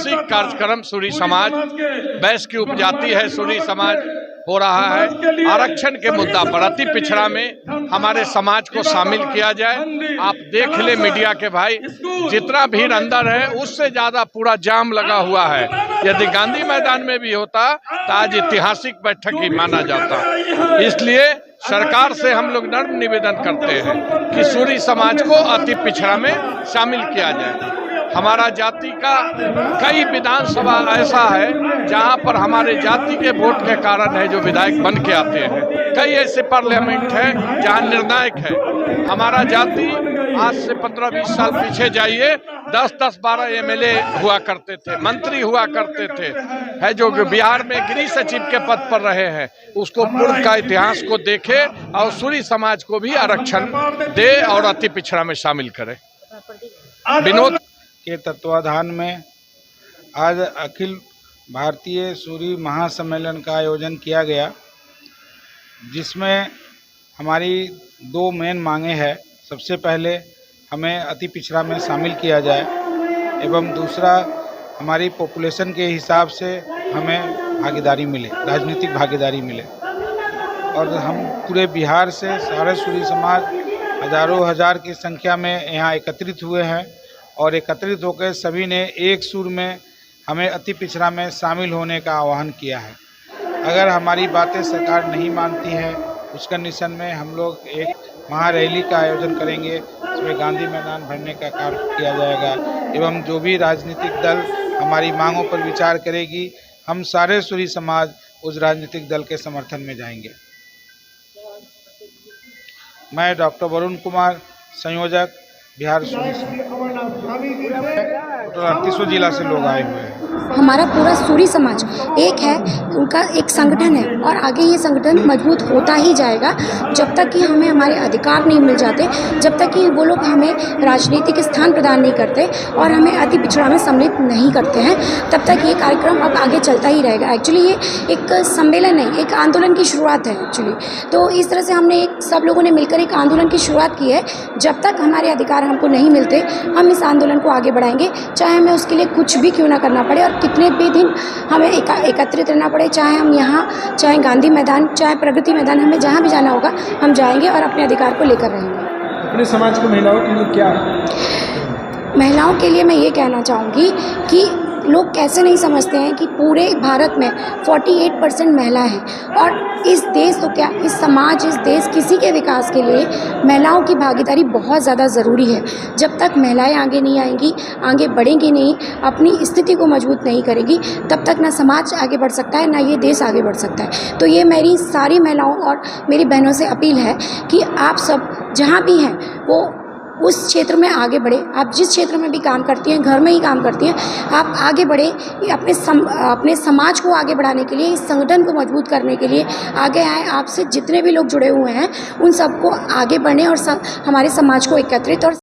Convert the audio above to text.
ऐतिहासिक कार्यक्रम सूरी समाज, वैश्य की उपजाति है सूरी समाज, हो रहा है। आरक्षण के मुद्दा पर अति पिछड़ा में हमारे समाज को शामिल किया जाए। आप देख ले मीडिया के भाई, जितना भीड़ अंदर है उससे ज्यादा पूरा जाम लगा हुआ है। यदि गांधी मैदान में भी होता तो आज ऐतिहासिक बैठक ही माना जाता। इसलिए सरकार से हम लोग नम्र निवेदन करते हैं कि सूरी समाज को अति पिछड़ा में शामिल किया जाए। हमारा जाति का कई विधानसभा ऐसा है जहां पर हमारे जाति के वोट के कारण है जो विधायक बन के आते हैं। कई ऐसे पार्लियामेंट है जहां निर्णायक है। हमारा जाति आज से 15-20 साल पीछे जाइए, 10-12 एमएलए हुआ करते थे, मंत्री हुआ करते थे, है जो बिहार में गृह सचिव के पद पर रहे हैं। उसको पूर्व का इतिहास को देखे और सूरी समाज को भी आरक्षण दे और अति पिछड़ा में शामिल करे। विनोद के तत्वाधान में आज अखिल भारतीय सूरी महासम्मेलन का आयोजन किया गया, जिसमें हमारी 2 मेन मांगे हैं। सबसे पहले हमें अति पिछड़ा में शामिल किया जाए एवं दूसरा हमारी पॉपुलेशन के हिसाब से हमें भागीदारी मिले, राजनीतिक भागीदारी मिले। और हम पूरे बिहार से सारे सूरी समाज हजारों हजार की संख्या में यहाँ एकत्रित हुए हैं और एकत्रित होकर सभी ने एक सुर में हमें अति पिछड़ा में शामिल होने का आह्वान किया है। अगर हमारी बातें सरकार नहीं मानती है, उस कंडीशन में हम लोग एक महारैली का आयोजन करेंगे, इसमें गांधी मैदान भरने का कार्य किया जाएगा एवं जो भी राजनीतिक दल हमारी मांगों पर विचार करेगी, हम सारे सूरी समाज उस राजनीतिक दल के समर्थन में जाएंगे। मैं डॉक्टर वरुण कुमार, संयोजक बिहार सूरी समाज, 38 जिला से लोग आए हुए हैं। हमारा पूरा सूरी समाज एक है, उनका एक संगठन है और आगे ये संगठन मजबूत होता ही जाएगा जब तक कि हमें हमारे अधिकार नहीं मिल जाते, जब तक कि वो लोग हमें राजनीतिक स्थान प्रदान नहीं करते और हमें अति पिछड़ा में सम्मिलित नहीं करते हैं, तब तक ये कार्यक्रम अब आगे चलता ही रहेगा। एक्चुअली ये एक सम्मेलन है, एक आंदोलन की शुरुआत है एक्चुअली। तो इस तरह से हमने सब लोगों ने मिलकर एक आंदोलन की शुरुआत की है। जब तक हमारे अधिकार हमको नहीं मिलते, हम इस आंदोलन को आगे बढ़ाएंगे, चाहे हमें उसके लिए कुछ भी क्यों ना करना पड़े और कितने भी दिन हमें एकत्रित रहना पड़े, चाहे हम यहाँ, चाहे गांधी मैदान, चाहे प्रगति मैदान, हमें जहाँ भी जाना होगा हम जाएंगे और अपने अधिकार को लेकर रहेंगे। अपने समाज को महिलाओं के लिए क्या? महिलाओं के लिए मैं ये कहना चाहूँगी कि लोग कैसे नहीं समझते हैं कि पूरे भारत में 48% महिला है और इस देश तो क्या, इस समाज, इस देश, किसी के विकास के लिए महिलाओं की भागीदारी बहुत ज़्यादा ज़रूरी है। जब तक महिलाएं आगे नहीं आएंगी, आगे बढ़ेंगी नहीं, अपनी स्थिति को मजबूत नहीं करेगी, तब तक ना समाज आगे बढ़ सकता है, ना ये देश आगे बढ़ सकता है। तो ये मेरी सारी महिलाओं और मेरी बहनों से अपील है कि आप सब जहाँ भी हैं वो उस क्षेत्र में आगे बढ़े। आप जिस क्षेत्र में भी काम करती हैं, घर में ही काम करती हैं, आप आगे बढ़े, अपने समाज को आगे बढ़ाने के लिए, इस संगठन को मजबूत करने के लिए आगे आए। आपसे जितने भी लोग जुड़े हुए हैं उन सबको आगे बढ़ने और हमारे समाज को एकत्रित और